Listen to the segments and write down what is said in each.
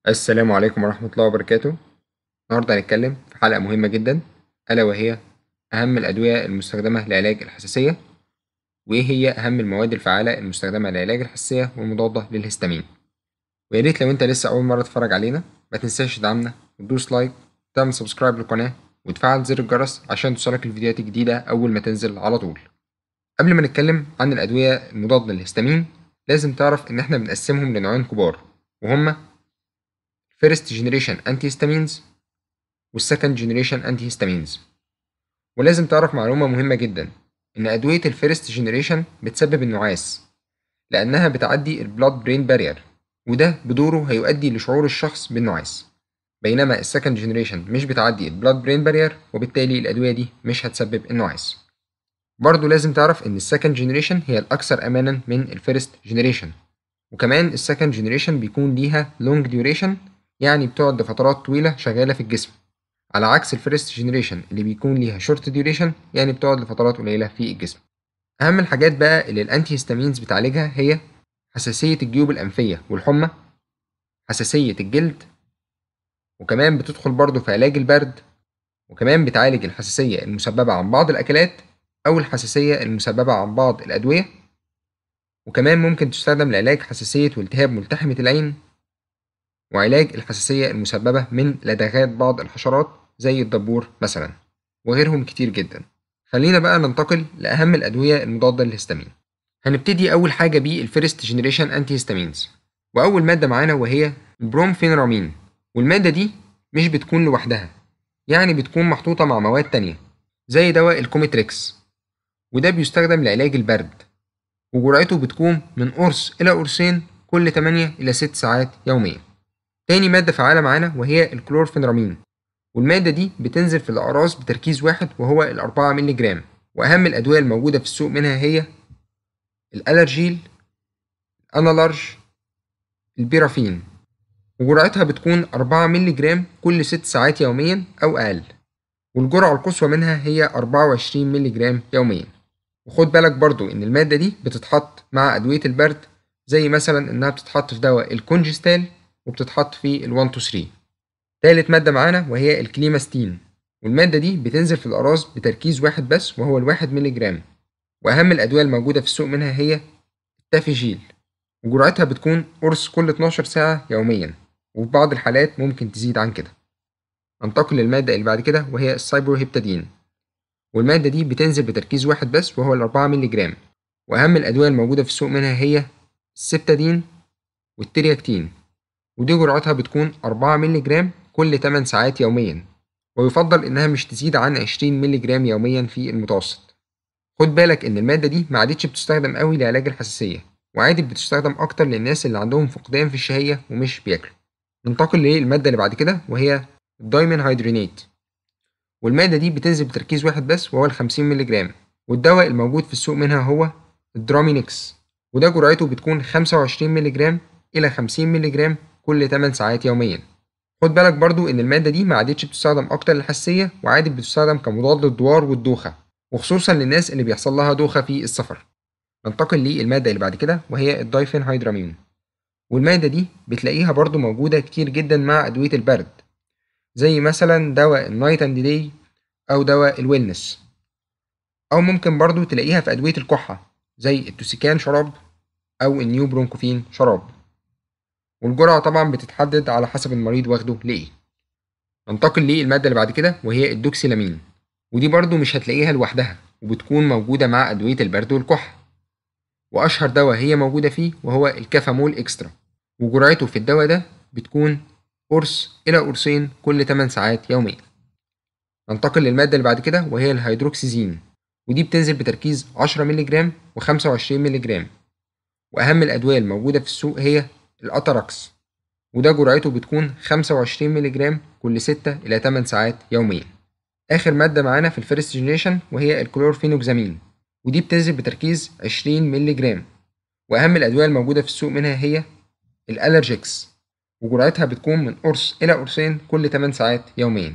السلام عليكم ورحمة الله وبركاته. النهاردة هنتكلم في حلقة مهمة جدا، ألا وهي أهم الأدوية المستخدمة لعلاج الحساسية، وإيه هي أهم المواد الفعالة المستخدمة لعلاج الحساسية والمضادة للهستامين. ويا ريت لو أنت لسه أول مرة تتفرج علينا ما تنساش تدعمنا وتدوس لايك وتعمل سبسكرايب للقناة وتفعل زر الجرس عشان توصلك الفيديوهات الجديدة أول ما تنزل على طول. قبل ما نتكلم عن الأدوية المضادة للهستامين لازم تعرف إن إحنا بنقسمهم لنوعين كبار، وهما First Generation Antihistamines والسكند جنريشن انتي هيستامينز. ولازم تعرف معلومة مهمة جدا، إن أدوية الفيرست جنريشن بتسبب النعاس لأنها بتعدي البلاد برين بارير، وده بدوره هيؤدي لشعور الشخص بالنعاس، بينما السكند جنريشن مش بتعدي البلاد برين بارير، وبالتالي الأدوية دي مش هتسبب النعاس. برضه لازم تعرف إن السكند جنريشن هي الأكثر أمانا من الفيرست جنريشن، وكمان السكند جنريشن بيكون ليها لونج ديوريشن، يعني بتقعد لفترات طويلة شغالة في الجسم، على عكس الفيرست جنريشن اللي بيكون ليها شورت ديوريشن، يعني بتقعد لفترات قليلة في الجسم. أهم الحاجات بقى اللي الأنتي هيستامينز بتعالجها هي حساسية الجيوب الأنفية والحمى، حساسية الجلد، وكمان بتدخل برضه في علاج البرد، وكمان بتعالج الحساسية المسببة عن بعض الأكلات أو الحساسية المسببة عن بعض الأدوية، وكمان ممكن تستخدم لعلاج حساسية والتهاب ملتحمة العين، وعلاج الحساسية المسببة من لدغات بعض الحشرات زي الدبور مثلا، وغيرهم كتير جدا. خلينا بقى ننتقل لأهم الأدوية المضادة للهستامين. هنبتدي أول حاجة بالفيرست جنريشن أنتي هيستامينز، وأول مادة معانا وهي البرومفينرامين. والمادة دي مش بتكون لوحدها، يعني بتكون محطوطة مع مواد تانية زي دواء الكوميتريكس، وده بيستخدم لعلاج البرد، وجرعته بتكون من قرص إلى قرصين كل 8 إلى 6 ساعات يوميا. تاني مادة فعالة معانا وهي الكلورفينرامين، والمادة دي بتنزل في الأقراص بتركيز واحد وهو الأربعة مللي جرام. وأهم الأدوية الموجودة في السوق منها هي الألرجيل، الأنالارج، البيرافين، وجرعتها بتكون 4 مللي جرام كل 6 ساعات يوميا أو أقل، والجرعة القصوى منها هي 24 مللي جرام يوميا. وخد بالك برضو إن المادة دي بتتحط مع أدوية البرد، زي مثلا إنها بتتحط في دواء الكونجستال، وبتتحط في ال1 2 3. تالت مادة معانا وهي الكليماستين، والمادة دي بتنزل في الأقراص بتركيز واحد بس وهو الواحد مللي جرام. وأهم الأدوية الموجودة في السوق منها هي التافيجيل، وجرعتها بتكون قرص كل 12 ساعة يوميا، وفي بعض الحالات ممكن تزيد عن كده. ننتقل للمادة اللي بعد كده وهي السايبروهيبتادين، والمادة دي بتنزل بتركيز واحد بس وهو الأربعة مللي جرام. وأهم الأدوية الموجودة في السوق منها هي السبتادين والترياكتين، ودي جرعتها بتكون 4 مللي جرام كل 8 ساعات يوميا، ويفضل إنها مش تزيد عن 20 مللي جرام يوميا في المتوسط. خد بالك إن المادة دي ما عادتش بتستخدم قوي لعلاج الحساسية، وعادي بتستخدم أكتر للناس اللي عندهم فقدان في الشهية ومش بياكلوا. ننتقل للمادة اللي بعد كده وهي الدايمين هيدرينيت، والمادة دي بتنزل بتركيز واحد بس وهو 50 مللي جرام. والدواء الموجود في السوق منها هو الدرامينكس، وده جرعته بتكون 25 مللي جرام إلى 50 مللي جرام كل 8 ساعات يوميا. خد بالك برضو إن المادة دي ما عادتش بتستخدم أكتر للحساسية، وعادت بتستخدم كمضاد للدوار والدوخة، وخصوصا للناس اللي بيحصل لها دوخة في السفر. ننتقل للمادة اللي بعد كده وهي الدايفينهيدرامين، والمادة دي بتلاقيها برضو موجودة كتير جدا مع أدوية البرد، زي مثلا دواء النايت اند داي أو دواء الويلنس، أو ممكن برضو تلاقيها في أدوية الكحة زي التوسيكان شراب أو النيو برونكوفين شراب، والجرعة طبعا بتتحدد على حسب المريض واخده لإيه. ننتقل للمادة اللي بعد كده وهي الدوكسيلامين، ودي برضو مش هتلاقيها لوحدها، وبتكون موجودة مع أدوية البرد والكحة. وأشهر دواء هي موجودة فيه وهو الكافامول إكسترا، وجرعته في الدواء ده بتكون قرص إلى قرصين كل 8 ساعات يوميا. ننتقل للمادة اللي بعد كده وهي الهيدروكسيزين، ودي بتنزل بتركيز 10 مللي جرام و25 مللي جرام. وأهم الأدوية الموجودة في السوق هي الأتراكس، وده جرعته بتكون 25 مللي جرام كل 6 إلى 8 ساعات يوميا. آخر مادة معانا في الفيرست جنريشن وهي الكلورفينوكسامين، ودي بتنزل بتركيز 20 مللي جرام. وأهم الأدوية الموجودة في السوق منها هي الألرجيكس، وجرعتها بتكون من قرص إلى قرصين كل 8 ساعات يوميا.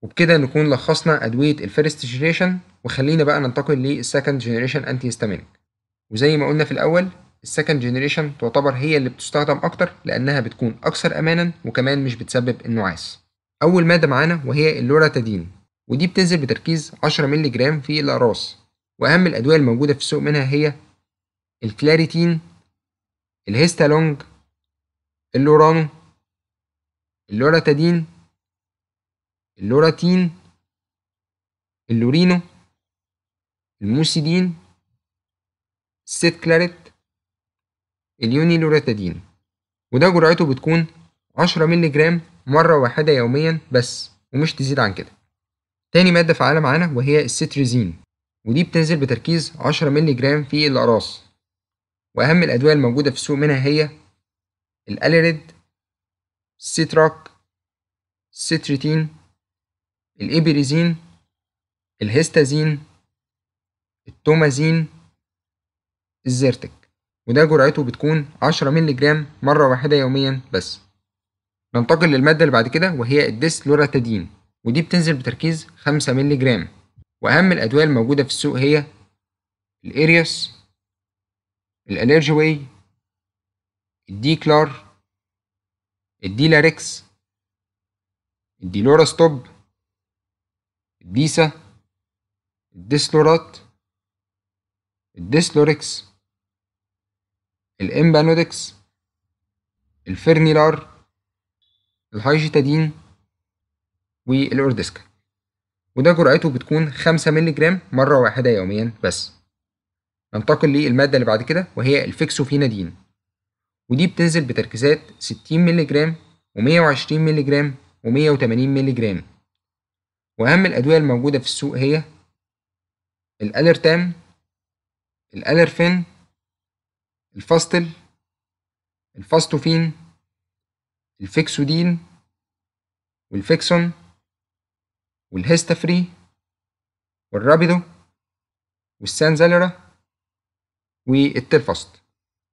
وبكده نكون لخصنا أدوية الفيرست جنريشن، وخلينا بقى ننتقل للسكند جنريشن أنتي هيستامينيك. وزي ما قلنا في الأول، السكند جنريشن تعتبر هي اللي بتستخدم أكتر لأنها بتكون أكثر أمانا وكمان مش بتسبب النعاس. أول مادة معانا وهي اللوراتادين، ودي بتنزل بتركيز 10 مللي جرام في الأقراص، وأهم الأدوية الموجودة في السوق منها هي الكلاريتين، الهيستالونج، اللورانو، اللوراتادين، اللوراتين، اللورينو، الموسيدين، السيت كلاريت، اليونيلوراتادين، وده جرعته بتكون 10 مللي جرام مرة واحدة يوميا بس، ومش تزيد عن كده. تاني مادة فعالة معانا وهي الستريزين، ودي بتنزل بتركيز 10 مللي جرام في الأقراص، وأهم الأدوية الموجودة في السوق منها هي الأليريد، السيتراك، الستريتين، الإيبريزين، الهيستازين، التومازين، الزيرتك، وده جرعته بتكون 10 مللي جرام مرة واحدة يوميا بس. ننتقل للمادة اللي بعد كده وهي الديسلوراتادين، ودي بتنزل بتركيز 5 مللي جرام، وأهم الأدوية الموجودة في السوق هي الإيريوس، الأليرجوي، الديكلار، الديلاريكس، الديلوراستوب، الديسا، الديسلورات، الديسلوريكس، الإمبانودكس، الفيرنيلار، الهايجيتادين، والأوردسكا، وده جرعته بتكون 5 مللي جرام مرة واحدة يوميا بس. ننتقل للمادة اللي بعد كده وهي الفيكسوفينادين، ودي بتنزل بتركيزات 60 مللي جرام و120 مللي جرام و180 مللي جرام، وأهم الأدوية الموجودة في السوق هي الأليرتام، الأليرفين، الفاستل، الفاستوفين، الفيكسودين، والفيكسون، والهيستافري، والرابيدو، والسانزاليرا، والتلفاست،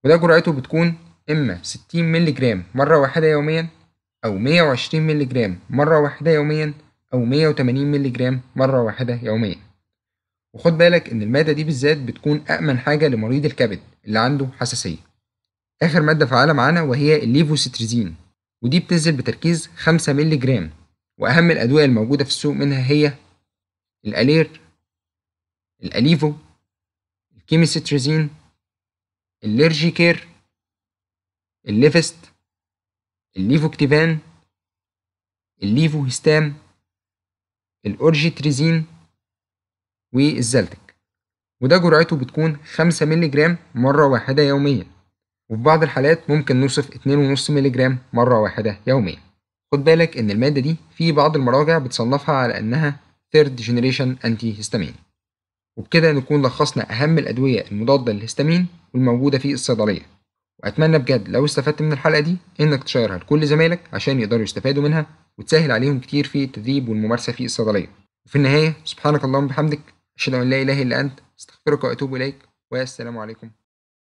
وده جرعته بتكون إما 60 مللي جرام مرة واحدة يوميا، أو 120 مللي جرام مرة واحدة يوميا، أو 180 مللي جرام مرة واحدة يوميا. وخد بالك إن المادة دي بالذات بتكون أأمن حاجة لمريض الكبد اللي عنده حساسية. آخر مادة فعالة معانا وهي الليفوستريزين، ودي بتنزل بتركيز 5 مللي جرام، وأهم الأدوية الموجودة في السوق منها هي الألير، الأليفو، الكيميستريزين، الليرجيكير، الليفست، الليفوكتيفان، الليفو هيستام، الأورجيتريزين، والزلتك، وده جرعته بتكون 5 مللي جرام مرة واحدة يوميا، وفي بعض الحالات ممكن نوصف 2.5 مللي جرام مرة واحدة يوميا. خد بالك إن المادة دي في بعض المراجع بتصنفها على إنها third generation antihistamine. وبكده نكون لخصنا أهم الأدوية المضادة للهستامين والموجودة في الصيدلية، وأتمنى بجد لو استفدت من الحلقة دي إنك تشيرها لكل زمايلك عشان يقدروا يستفادوا منها وتسهل عليهم كتير في التدريب والممارسة في الصيدلية. وفي النهاية سبحانك اللهم وبحمدك، أشهد أن لا إله إلا أنت، أستغفرك وأتوب إليك، والسلام عليكم.